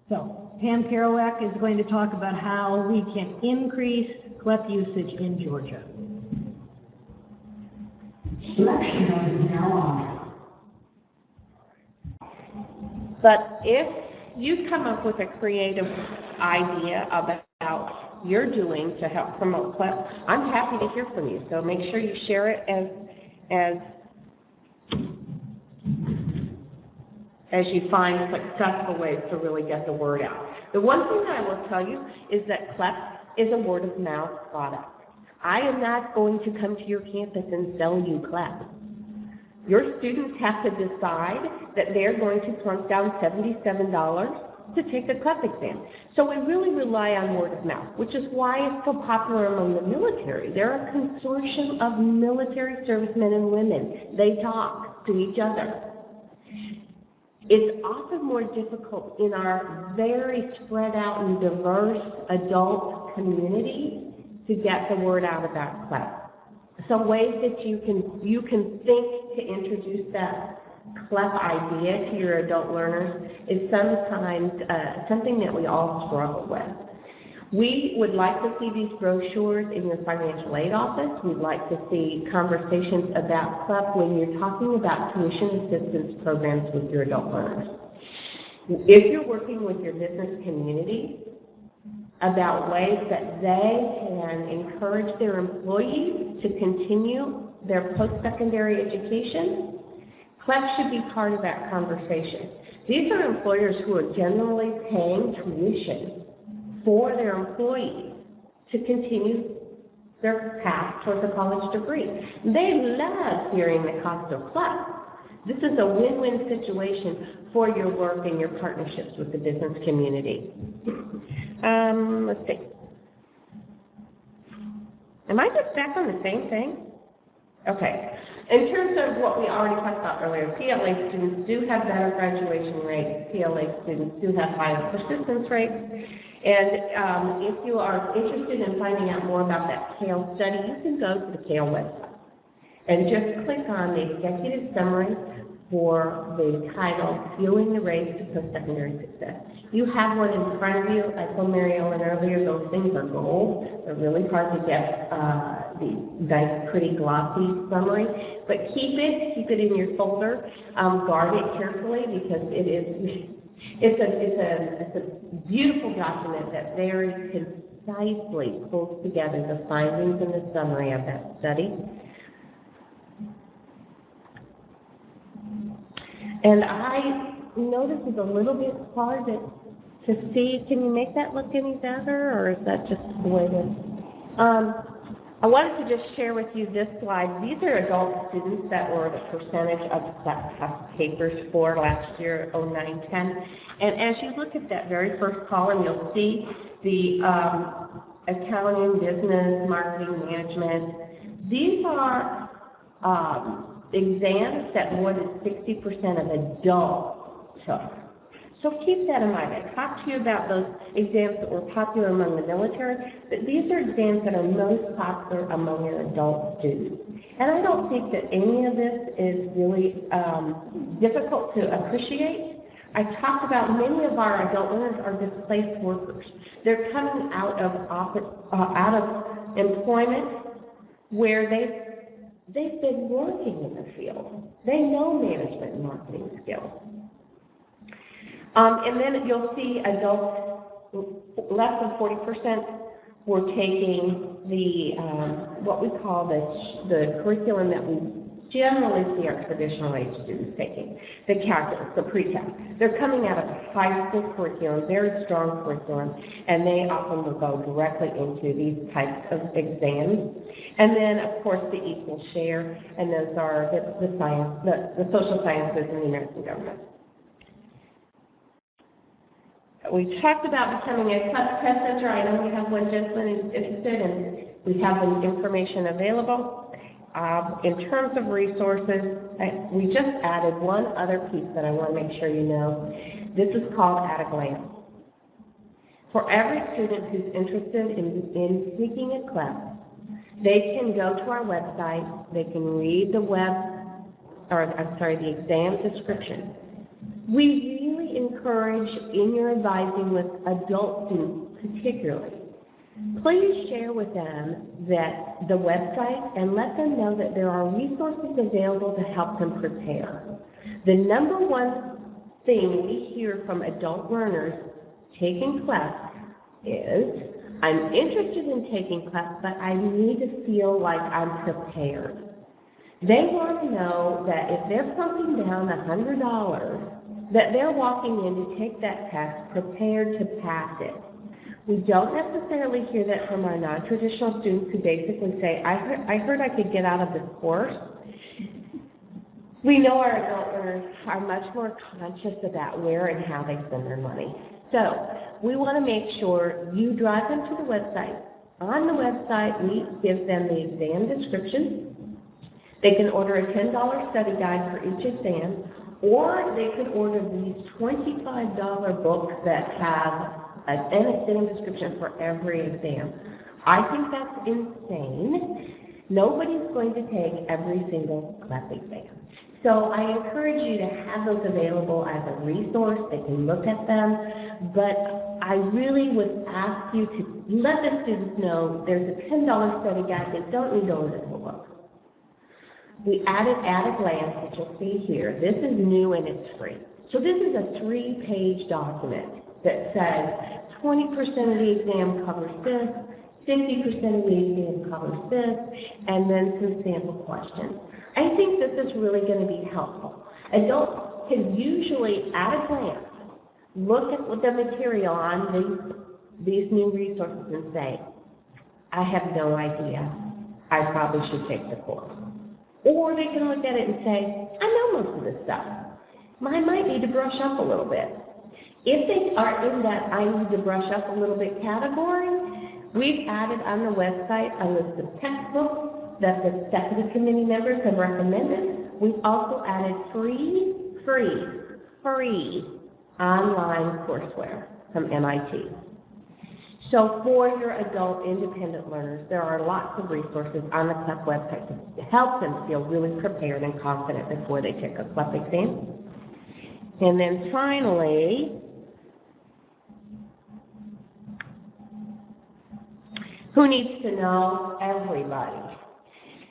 So Pam Kerouac is going to talk about how we can increase CLEP usage in Georgia. Selection is now on. But if you come up with a creative idea about you're doing to help promote CLEP, I'm happy to hear from you. So make sure you share it as you find successful ways to really get the word out. The one thing that I will tell you is that CLEP is a word-of-mouth product. I am not going to come to your campus and sell you CLEP. Your students have to decide that they're going to plunk down $77 to take a CLEP exam. So we really rely on word of mouth, which is why it's so popular among the military. They're a consortium of military servicemen and women. They talk to each other. It's often more difficult in our very spread out and diverse adult community to get the word out about CLEP. Some ways that you can think to introduce that CLEP idea to your adult learners is sometimes something that we all struggle with. We would like to see these brochures in your financial aid office. We'd like to see conversations about CLEP when you're talking about tuition assistance programs with your adult learners. If you're working with your business community about ways that they can encourage their employees to continue their post-secondary education, CLEP should be part of that conversation. These are employers who are generally paying tuition for their employees to continue their path towards a college degree. They love hearing the cost of CLEP. This is a win-win situation for your work and your partnerships with the business community. Let's see. Am I just back on the same thing? Okay. In terms of what we already talked about earlier, CLA students do have better graduation rates. CLA students do have higher persistence rates. And if you are interested in finding out more about that CALE study, you can go to the CALE website and just click on the executive summary for the title, Fueling the Race to Post-Secondary Success. You have one in front of you. I told Mary Ellen earlier, those things are gold. They're really hard to get the nice, pretty, glossy summary. But keep it in your folder. Guard it carefully because it's a beautiful document that very concisely pulls together the findings and the summary of that study. And I know this is a little bit hard to see. Can you make that look any better, or is that just the way it is? I wanted to just share with you this slide. These are adult students that were the percentage of test papers for last year, 09-10. And as you look at that very first column, you'll see the accounting, business, marketing, management. These are exams that more than 60% of adults took. So keep that in mind. I talked to you about those exams that were popular among the military, but these are exams that are most popular among your adult students. And I don't think that any of this is really difficult to appreciate. I talked about many of our adult learners are displaced workers. They're coming out of employment where they've been working in the field. They know management and marketing skills. And then you'll see adults, less than 40% were taking the what we call the curriculum that we generally see our traditional age students taking, the calculus, the pre-calc. They're coming out of high school curriculum, very strong curriculum, and they often will go directly into these types of exams. And then, of course, the equal share, and those are the social sciences and the American government. We talked about becoming a CLEP test center. I know we have one gentleman interested, and we have the information available. In terms of resources, we just added one other piece that I want to make sure you know. This is called At a Glance. For every student who's interested in taking a CLEP, they can go to our website, they can read the exam description. We really encourage in your advising with adult students particularly, please share with them that the website and let them know that there are resources available to help them prepare. The number one thing we hear from adult learners taking CLEP is, I'm interested in taking CLEP, but I need to feel like I'm prepared. They want to know that if they're plunking down $100, that they're walking in to take that test prepared to pass it. We don't necessarily hear that from our non-traditional students who basically say, I heard I could get out of this course. We know our adult learners are much more conscious about where and how they spend their money. So we want to make sure you drive them to the website. On the website, we give them the exam description. They can order a $10 study guide for each exam, or they could order these $25 books that have an exam description for every exam. I think that's insane. Nobody's going to take every single CLEP exam. So I encourage you to have those available as a resource. They can look at them. But I really would ask you to let the students know there's a $10 study guide. They don't need to order the book. We added at a glance, which you'll see here. This is new and it's free. So this is a 3-page document that says 20% of the exam covers this, 50% of the exam covers this, and then some sample questions. I think this is really going to be helpful. Adults can usually, at a glance, look at the material on these new resources and say, I have no idea. I probably should take the course. Or they can look at it and say, I know most of this stuff. I might need to brush up a little bit. If they are in that I need to brush up a little bit category, we've added on the website a list of textbooks that the executive committee members have recommended. We've also added free online courseware from MIT. So for your adult independent learners, there are lots of resources on the CLEP website to help them feel really prepared and confident before they take a CLEP exam. And then finally, who needs to know? Everybody.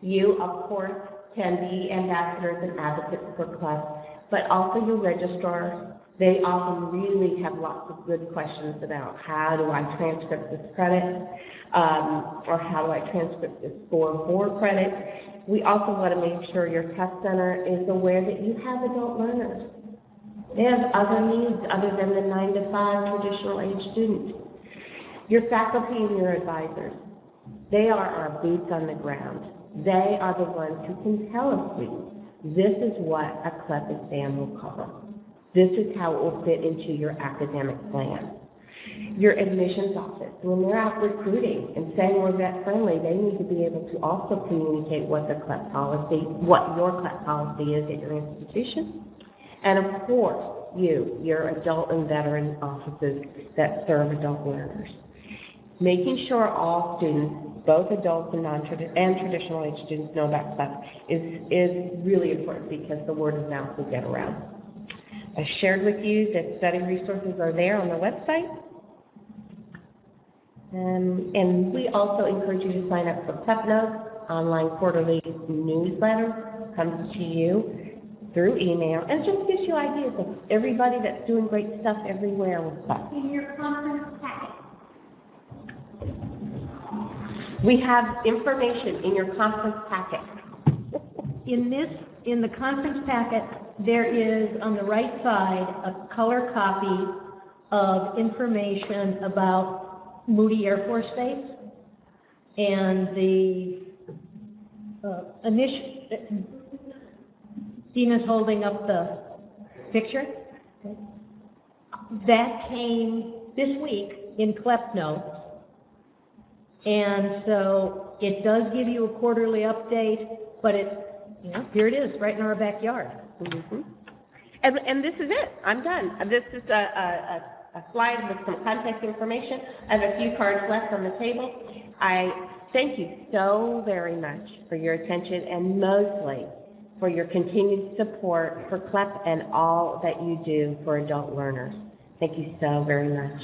You, of course, can be ambassadors and advocates for CLEP, but also your registrars. They often really have lots of good questions about how do I transcript this credit, or how do I transcript this score for credit. We also want to make sure your test center is aware that you have adult learners. They have other needs other than the 9 to 5 traditional age students. Your faculty and your advisors, they are our boots on the ground. They are the ones who can tell a student, this is what a CLEP exam will cover. This is how it will fit into your academic plan. Your admissions office, when they're out recruiting and saying we're vet friendly, they need to be able to also communicate what the CLEP policy, what your CLEP policy is at your institution. And of course, your adult and veteran offices that serve adult learners. Making sure all students, both adults and traditional age students, know about CLEP is really important because the word of mouth will get around. I shared with you that study resources are there on the website. And we also encourage you to sign up for CLEP Notes, online quarterly newsletter, comes to you through email, and just gives you ideas of everybody that's doing great stuff everywhere with CLEP. In your conference packet. We have information in your conference packet. In the conference packet, there is on the right side a color copy of information about Moody Air Force Base and the Dina's holding up the picture. That came this week in CLEP Notes. And so it does give you a quarterly update, but here it is, right in our backyard. Mm-hmm. And this is it. I'm done. This is a slide with some contact information. I have a few cards left on the table. I thank you so very much for your attention, and mostly for your continued support for CLEP and all that you do for adult learners. Thank you so very much.